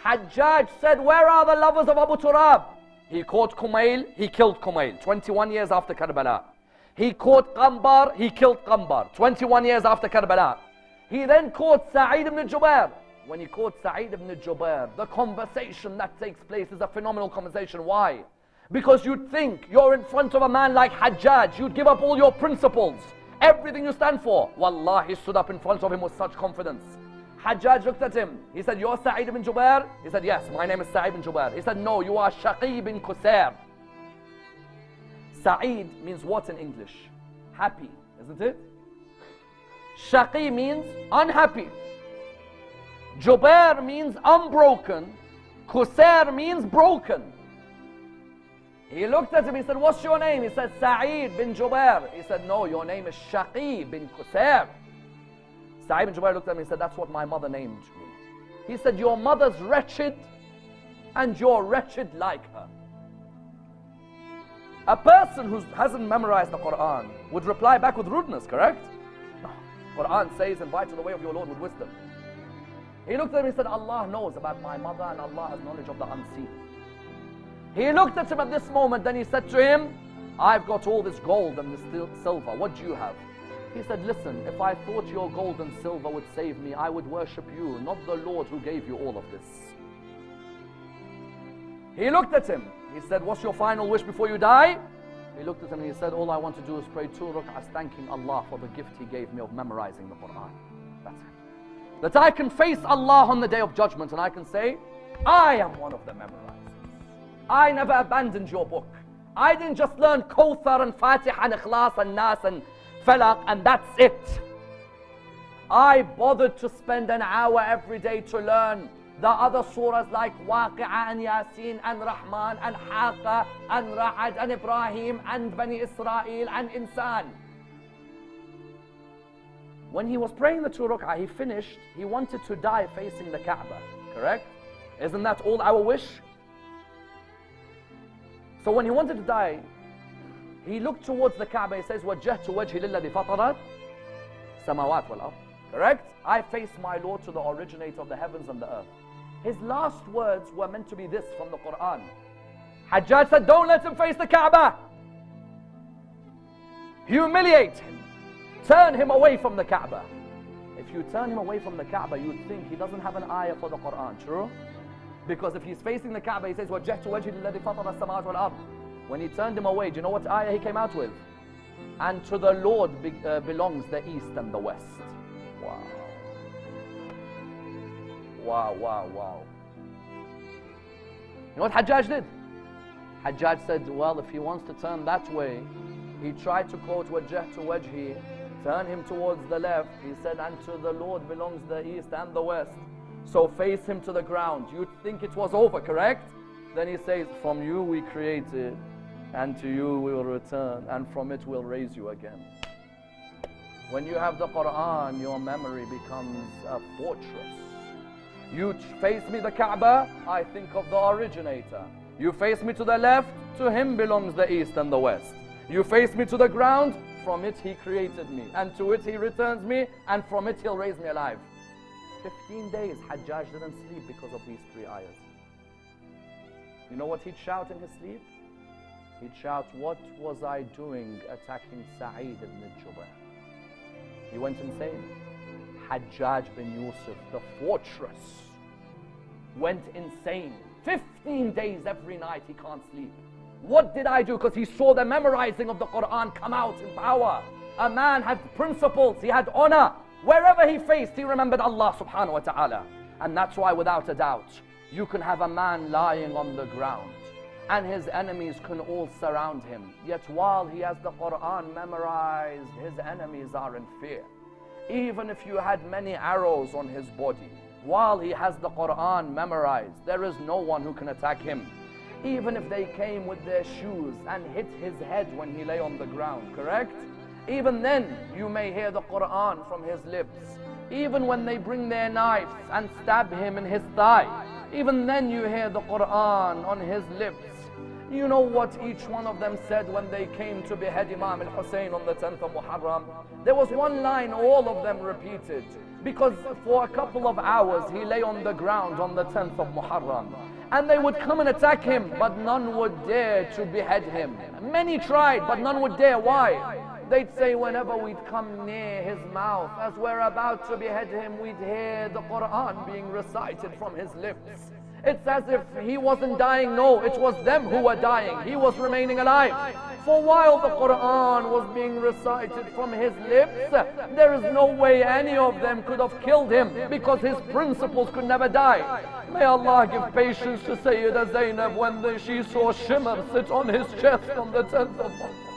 Hajjaj said, where are the lovers of Abu Turab? He caught Kumail, he killed Kumail, 21 years after Karbala. He caught Qambar, he killed Qambar, 21 years after Karbala. He then caught Sa'id ibn Jubair. When he caught Sa'id ibn Jubair, the conversation that takes place is a phenomenal conversation. Why? Because you'd think you're in front of a man like Hajjaj, you'd give up all your principles, everything you stand for. Wallah, he stood up in front of him with such confidence. Hajjaj looked at him. He said, you're Sa'id ibn Jubair? He said, yes, my name is Sa'id ibn Jubair. He said, no, you are Shaqi bin Qusair. Sa'id means what in English? Happy, isn't it? Shaqi means unhappy. Jubair means unbroken. Qusair means broken. He looked at him, he said, what's your name? He said, Sa'id bin Jubair. He said, no, your name is Shaqi bin Qusair. Sa'id bin Jubair looked at him and said, that's what my mother named me. He said, your mother's wretched and you're wretched like her. A person who hasn't memorized the Quran would reply back with rudeness, correct? No. Quran says, invite to the way of your Lord with wisdom. He looked at him and said, Allah knows about my mother and Allah has knowledge of the unseen. He looked at him at this moment, then he said to him, I've got all this gold and this silver, what do you have? He said, listen, if I thought your gold and silver would save me, I would worship you, not the Lord who gave you all of this. He looked at him. He said, what's your final wish before you die? He looked at him and he said, all I want to do is pray 2 rak'ahs thanking Allah for the gift He gave me of memorizing the Quran. That's it. That I can face Allah on the Day of Judgment and I can say, I am one of the memorizers. I never abandoned your book. I didn't just learn Kawthar and Fatiha and Ikhlas and Nas and Falaq and that's it. I bothered to spend an hour every day to learn the other surahs like Waqi'ah and Yasin and Rahman and Haqqa and Ra'ad and Ibrahim and Bani Israel and Insan. When he was praying the 2 rak'ah, he finished, he wanted to die facing the Kaaba, correct? Isn't that all our wish? So when he wanted to die, he looked towards the Kaaba, he says, وَجَّهْتُ وَجْهِ لِلَّذِي فَطَرَتْ سَمَوَاتِ وَالْأَرْضِ. Correct? I face my Lord to the originator of the heavens and the earth. His last words were meant to be this from the Quran. Hajjaj said, don't let him face the Kaaba. Humiliate him. Turn him away from the Kaaba. If you turn him away from the Kaaba, you'd think he doesn't have an ayah for the Quran, true? Because if he's facing the Kaaba, he says, وَجَّهْتُ وَجْهِ لِلَّذِي فَطَرَ السَّمَاوَاتِ وَالْأَرْضِ. When he turned him away, do you know what ayah he came out with? And to the Lord belongs the east and the west. Wow. Wow, wow, wow. You know what Hajjaj did? Hajjaj said, well, if he wants to turn that way, he tried to quote وَجَّهْتُ وَجْهِ, turn him towards the left. He said, and to the Lord belongs the east and the west. So face him to the ground. You'd think it was over, correct? Then he says, from you we created, and to you we will return, and from it we'll raise you again. When you have the Quran, your memory becomes a fortress. You face me the Kaaba, I think of the originator. You face me to the left, to him belongs the east and the west. You face me to the ground, from it he created me, and to it he returns me, and from it he'll raise me alive. 15 days Hajjaj didn't sleep because of these 3 ayahs. You know what he'd shout in his sleep? He'd shout, what was I doing attacking Sa'id ibn Jubair? He went insane. Hajjaj bin Yusuf, the fortress, went insane. 15 days every night he can't sleep. What did I do? Because he saw the memorizing of the Quran come out in power. A man had principles, he had honor. Wherever he faced, he remembered Allah subhanahu wa ta'ala. And that's why, without a doubt, you can have a man lying on the ground and his enemies can all surround him. Yet while he has the Quran memorized, his enemies are in fear. Even if you had many arrows on his body, while he has the Quran memorized, there is no one who can attack him. Even if they came with their shoes and hit his head when he lay on the ground, correct? Even then, you may hear the Quran from his lips. Even when they bring their knives and stab him in his thigh, even then you hear the Quran on his lips. You know what each one of them said when they came to behead Imam al-Hussein on the 10th of Muharram? There was one line all of them repeated. because for a couple of hours he lay on the ground on the 10th of Muharram. And they would come and attack him, but none would dare to behead him. Many tried, but none would dare. Why? They'd say whenever we'd come near his mouth, as we're about to behead him, we'd hear the Quran being recited from his lips. It's as if he wasn't dying. No, it was them who were dying. He was remaining alive. For while the Quran was being recited from his lips, there is no way any of them could have killed him, because his principles could never die. May Allah give patience to Sayyidah Zainab when she saw Shimr sit on his chest on the 10th of Muharram.